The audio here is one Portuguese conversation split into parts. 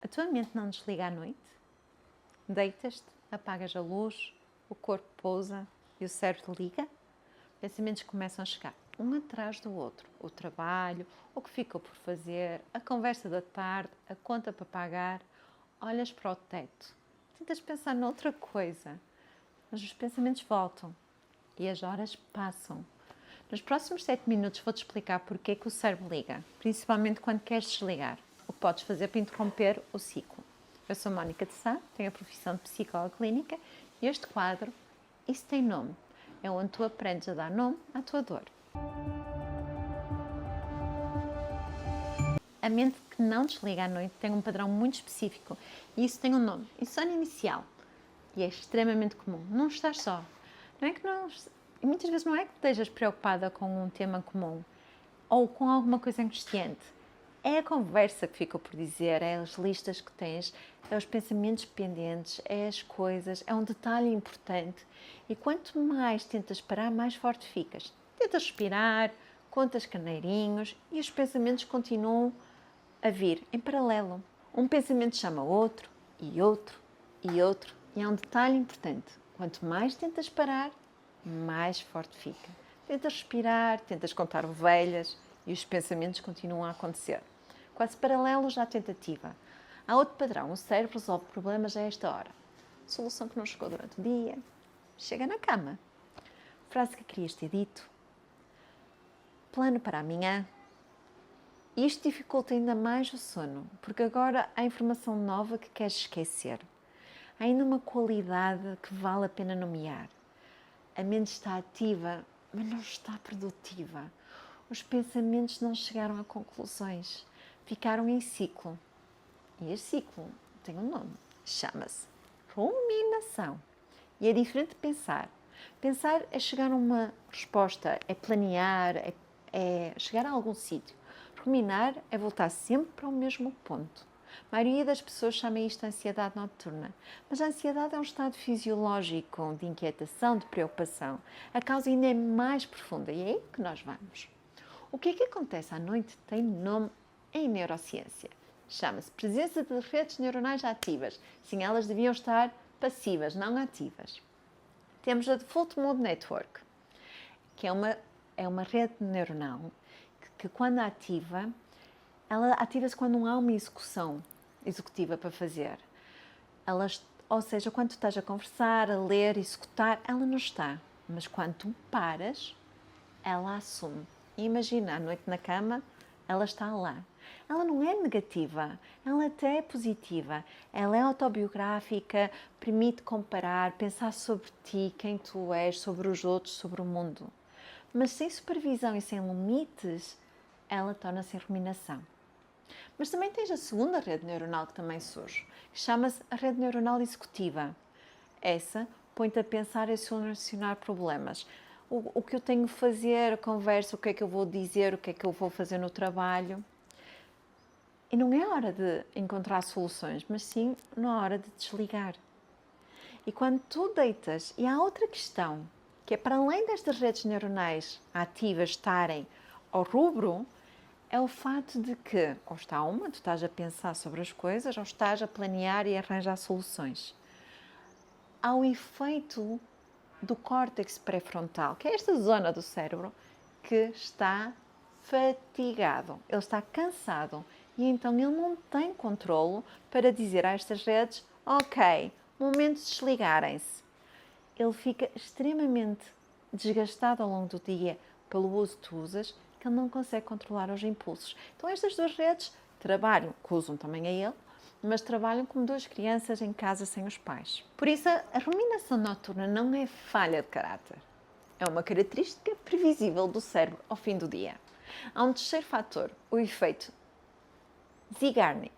A tua mente não desliga à noite? Deitas-te, apagas a luz, o corpo pousa e o cérebro liga? Pensamentos começam a chegar, um atrás do outro. O trabalho, o que ficou por fazer, a conversa da tarde, a conta para pagar. Olhas para o teto, tentas pensar noutra coisa, mas os pensamentos voltam e as horas passam. Nos próximos 7 minutos vou-te explicar porque é que o cérebro liga, principalmente quando queres desligar. O que podes fazer para interromper o ciclo. Eu sou Mónica de Sá, tenho a profissão de psicóloga clínica e este quadro, Isso Tem Nome, é onde tu aprendes a dar nome à tua dor. A mente que não desliga à noite tem um padrão muito específico e isso tem um nome, insónia inicial. E é extremamente comum. Não estás só. Não é que não, e muitas vezes não é que estejas preocupada com um tema comum ou com alguma coisa angustiante. É a conversa que ficou por dizer, é as listas que tens, é os pensamentos pendentes, é as coisas, é um detalhe importante. E quanto mais tentas parar, mais forte ficas. Tentas respirar, contas carneirinhos e os pensamentos continuam a vir em paralelo. Um pensamento chama outro, e outro, e outro. E há um detalhe importante. Quanto mais tentas parar, mais forte fica. Tentas respirar, tentas contar ovelhas e os pensamentos continuam a acontecer. Quase paralelos à tentativa. Há outro padrão. O cérebro resolve problemas a esta hora. Solução que não chegou durante o dia. Chega na cama. Frase que querias ter dito. Plano para amanhã. E isto dificulta ainda mais o sono, porque agora há informação nova que queres esquecer. Há ainda uma qualidade que vale a pena nomear. A mente está ativa, mas não está produtiva. Os pensamentos não chegaram a conclusões, ficaram em ciclo. E este ciclo tem um nome, chama-se ruminação. E é diferente de pensar. Pensar é chegar a uma resposta, é planear, é chegar a algum sítio. Ruminar é voltar sempre para o mesmo ponto. A maioria das pessoas chama isto de ansiedade noturna, mas a ansiedade é um estado fisiológico de inquietação, de preocupação. A causa ainda é mais profunda e é aí que nós vamos. O que é que acontece à noite tem nome em neurociência. Chama-se presença de redes neuronais ativas. Sim, elas deviam estar passivas, não ativas. Temos a Default Mode Network, que é uma rede neuronal que quando ativa, ela ativa-se quando não há uma executiva para fazer. Ou seja, quando tu estás a conversar, a ler, executar, ela não está. Mas quando tu paras, ela assume. E imagina, à noite na cama, ela está lá. Ela não é negativa, ela até é positiva. Ela é autobiográfica, permite comparar, pensar sobre ti, quem tu és, sobre os outros, sobre o mundo. Mas sem supervisão e sem limites, ela torna-se em ruminação. Mas também tens a segunda rede neuronal que também surge, que chama-se a rede neuronal executiva. Essa põe-te a pensar e a solucionar problemas. O que eu tenho de fazer, a conversa, o que é que eu vou dizer, o que é que eu vou fazer no trabalho. E não é hora de encontrar soluções, mas sim na hora de desligar. E quando tu deitas, e há outra questão, que é para além destas redes neuronais ativas estarem ao rubro, é o fato de que, ou está tu estás a pensar sobre as coisas, ou estás a planear e arranjar soluções. Há o efeito do córtex pré-frontal, que é esta zona do cérebro que está fatigado, ele está cansado e então ele não tem controlo para dizer a estas redes, ok, momento de desligarem-se. Ele fica extremamente desgastado ao longo do dia pelo uso que tu usas, que ele não consegue controlar os impulsos. Então estas duas redes trabalham, que usam também a ele, mas trabalham como duas crianças em casa sem os pais. Por isso, a ruminação noturna não é falha de caráter. É uma característica previsível do cérebro ao fim do dia. Há um terceiro fator, o efeito Zeigarnik.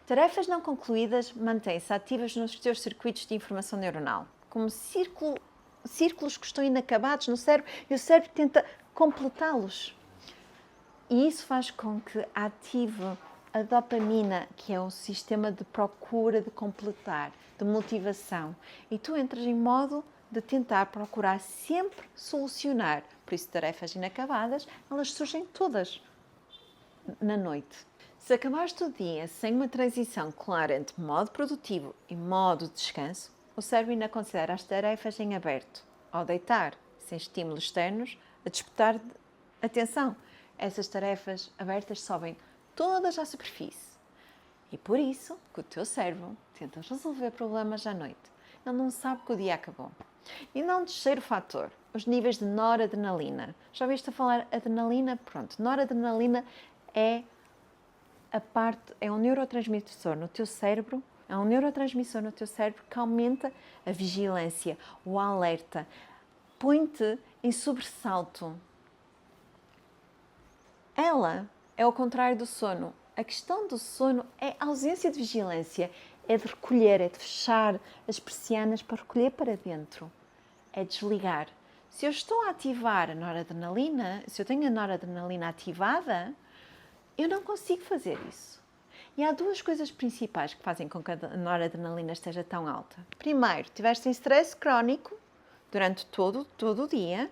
Tarefas não concluídas mantêm-se ativas nos teus circuitos de informação neuronal, como círculos que estão inacabados no cérebro e o cérebro tenta completá-los. E isso faz com que ative a dopamina, que é um sistema de procura de completar, de motivação. E tu entras em modo de tentar procurar sempre solucionar. Por isso, tarefas inacabadas, elas surgem todas na noite. Se acabaste o dia sem uma transição clara entre modo produtivo e modo de descanso, o cérebro ainda considera as tarefas em aberto. Ao deitar, sem estímulos externos, a despertar atenção. Essas tarefas abertas sobem todas à superfície. E por isso que o teu cérebro tenta resolver problemas à noite. Ele não sabe que o dia acabou. E não terceiro fator, os níveis de noradrenalina. Já ouviste falar adrenalina? Pronto, noradrenalina é um neurotransmissor no teu cérebro, que aumenta a vigilância, o alerta, põe-te em sobressalto. Ela é o contrário do sono. A questão do sono é a ausência de vigilância, é de recolher, é de fechar as persianas para recolher para dentro, é desligar. Se eu estou a ativar a noradrenalina, se eu tenho a noradrenalina ativada, eu não consigo fazer isso. E há duas coisas principais que fazem com que a noradrenalina esteja tão alta. Primeiro, tiveste em stress crónico durante todo o dia,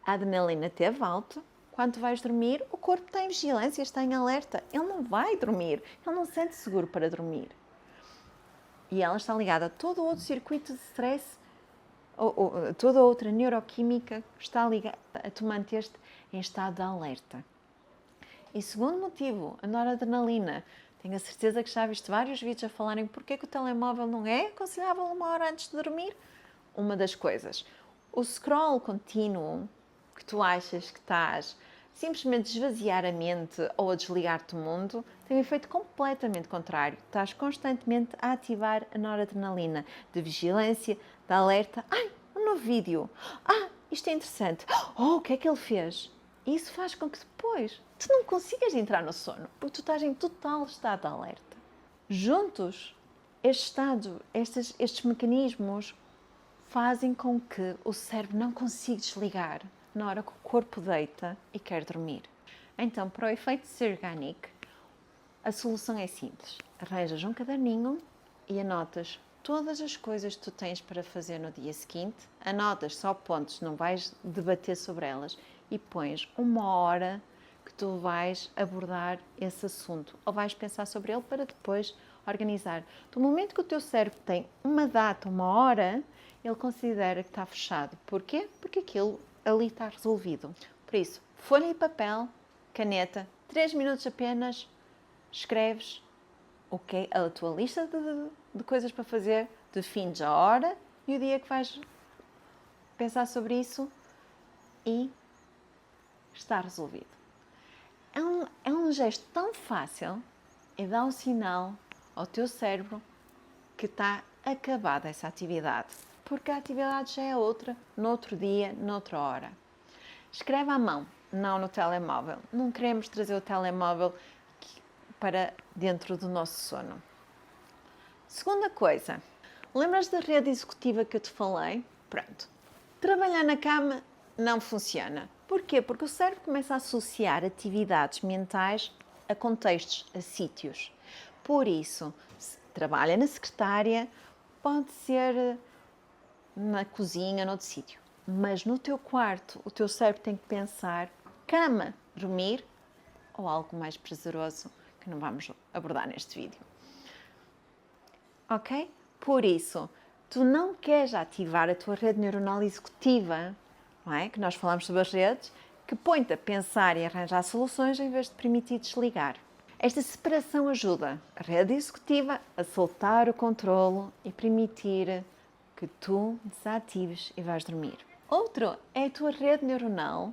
a adrenalina esteve alta. Quando vais dormir, o corpo está em vigilância, está em alerta. Ele não vai dormir, ele não se sente seguro para dormir. E ela está ligada a todo outro circuito de stress, ou toda outra neuroquímica está ligada a tu manter-te em estado de alerta. E segundo motivo, a noradrenalina. Tenho a certeza que já viste vários vídeos a falarem porque que o telemóvel não é aconselhável 1 hora antes de dormir. Uma das coisas, o scroll contínuo, que tu achas que estás simplesmente a esvaziar a mente ou a desligar-te do mundo, tem um efeito completamente contrário. Estás constantemente a ativar a noradrenalina de vigilância, de alerta. Ai, um novo vídeo. Isto é interessante. O que é que ele fez? Isso faz com que depois tu não consigas entrar no sono, porque tu estás em total estado de alerta. Juntos, estes mecanismos fazem com que o cérebro não consiga desligar na hora que o corpo deita e quer dormir. Então, para o efeito Zeigarnik, a solução é simples. Arranjas um caderninho e anotas todas as coisas que tu tens para fazer no dia seguinte, anotas só pontos, não vais debater sobre elas, e pões 1 hora que tu vais abordar esse assunto, ou vais pensar sobre ele para depois organizar. Do momento que o teu cérebro tem uma data, 1 hora, ele considera que está fechado. Porquê? Porque aquilo ali está resolvido. Por isso, folha e papel, caneta, 3 minutos apenas, escreves a tua lista de coisas para fazer, defines a hora e o dia que vais pensar sobre isso e está resolvido. É um gesto tão fácil e dá um sinal ao teu cérebro que está acabada essa atividade, porque a atividade já é outra, noutro dia, noutra hora. Escreve à mão, não no telemóvel. Não queremos trazer o telemóvel para dentro do nosso sono. Segunda coisa, lembras da rede executiva que eu te falei? Pronto. Trabalhar na cama não funciona. Porquê? Porque o cérebro começa a associar atividades mentais a contextos, a sítios. Por isso, se trabalha na secretária, pode ser na cozinha, noutro sítio. Mas no teu quarto, o teu cérebro tem que pensar cama, dormir ou algo mais prazeroso que não vamos abordar neste vídeo. Ok? Por isso, tu não queres ativar a tua rede neuronal executiva, não é? Que nós falamos sobre as redes, que põe-te a pensar e arranjar soluções em vez de permitir desligar. Esta separação ajuda a rede executiva a soltar o controlo e permitir que tu desatives e vais dormir. Outro é a tua rede neuronal,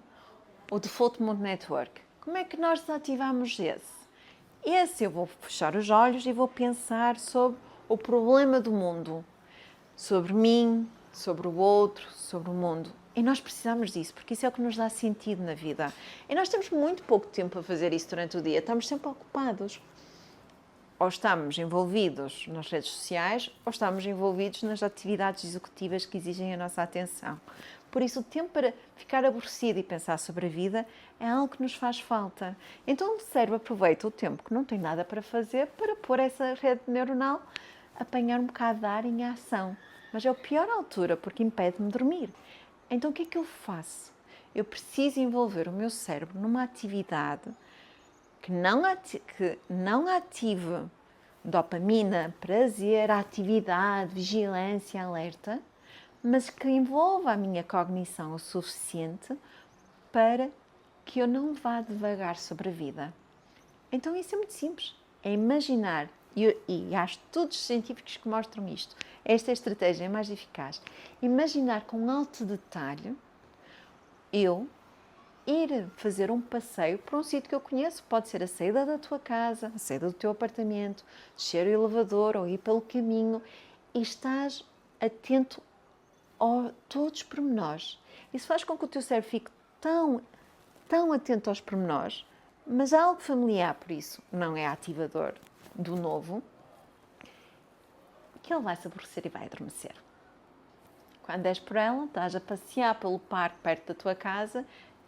o Default Mode Network. Como é que nós desativamos esse? Esse eu vou fechar os olhos e vou pensar sobre o problema do mundo, sobre mim, sobre o outro, sobre o mundo. E nós precisamos disso, porque isso é o que nos dá sentido na vida. E nós temos muito pouco tempo a fazer isso durante o dia, estamos sempre ocupados. Ou estamos envolvidos nas redes sociais, ou estamos envolvidos nas atividades executivas que exigem a nossa atenção. Por isso, o tempo para ficar aborrecido e pensar sobre a vida é algo que nos faz falta. Então, o cérebro aproveita o tempo que não tem nada para fazer para pôr essa rede neuronal, apanhar um bocado de ar em ação. Mas é a pior altura, porque impede-me de dormir. Então, o que é que eu faço? Eu preciso envolver o meu cérebro numa atividade que não ative dopamina, prazer, atividade, vigilância, alerta, mas que envolva a minha cognição o suficiente para que eu não vá devagar sobre a vida. Então isso é muito simples, é imaginar, e há estudos científicos que mostram isto, esta é a estratégia mais eficaz, imaginar com alto detalhe eu ir fazer um passeio para um sítio que eu conheço, pode ser a saída da tua casa, a saída do teu apartamento, descer o elevador ou ir pelo caminho, e estás atento a todos os pormenores. Isso faz com que o teu cérebro fique tão atento aos pormenores, mas há algo familiar, por isso não é ativador do novo, que ele vai se aborrecer e vai adormecer. Quando és por ela, estás a passear pelo parque perto da tua casa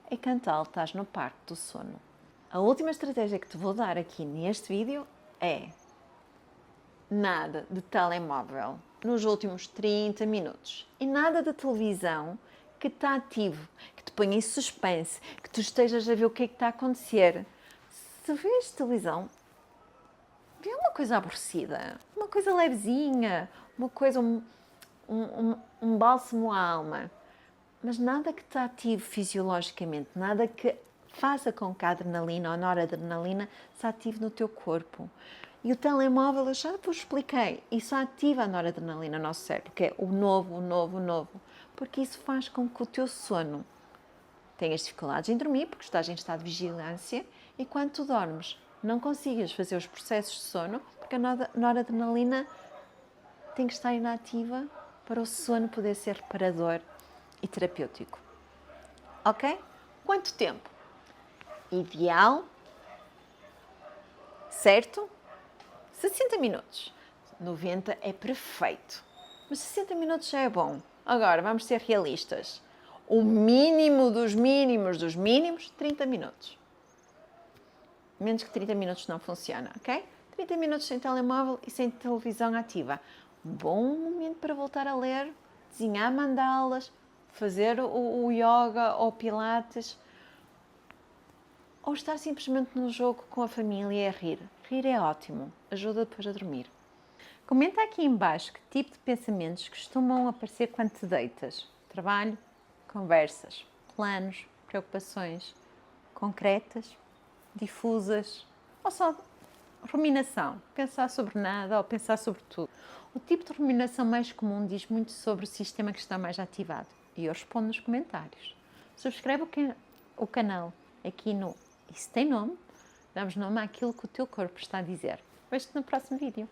e cantá-lo, estás no parque do sono. A última estratégia que te vou dar aqui neste vídeo é nada de telemóvel nos últimos 30 minutos e nada de televisão que está ativo, que te ponha em suspense, que tu estejas a ver o que é que está a acontecer. Se vês televisão, vê uma coisa aborrecida, uma coisa levezinha, uma coisa, um bálsamo à alma. Mas nada que te ative fisiologicamente, nada que faça com que a adrenalina ou a noradrenalina se ative no teu corpo. E o telemóvel, eu já vos expliquei, isso ativa a noradrenalina no nosso cérebro, que é o novo, porque isso faz com que o teu sono tenhas dificuldades em dormir, porque estás em estado de vigilância, e quando tu dormes não consigas fazer os processos de sono, porque a noradrenalina tem que estar inativa para o sono poder ser reparador e terapêutico. Ok? Quanto tempo? Ideal, certo? 60 minutos. 90 é perfeito. Mas 60 minutos já é bom. Agora, vamos ser realistas. O mínimo dos mínimos, 30 minutos. Menos que 30 minutos não funciona, ok? 30 minutos sem telemóvel e sem televisão ativa. Um bom momento para voltar a ler, desenhar mandalas, fazer o yoga ou pilates, ou estar simplesmente no jogo com a família a rir. Rir é ótimo, ajuda depois a dormir. Comenta aqui em baixo que tipo de pensamentos costumam aparecer quando te deitas. Trabalho, conversas, planos, preocupações concretas, difusas, ou só ruminação, pensar sobre nada ou pensar sobre tudo. O tipo de ruminação mais comum diz muito sobre o sistema que está mais ativado e eu respondo nos comentários. Subscreve o canal aqui no Isso Tem Nome, damos nome àquilo que o teu corpo está a dizer. Vejo-te no próximo vídeo.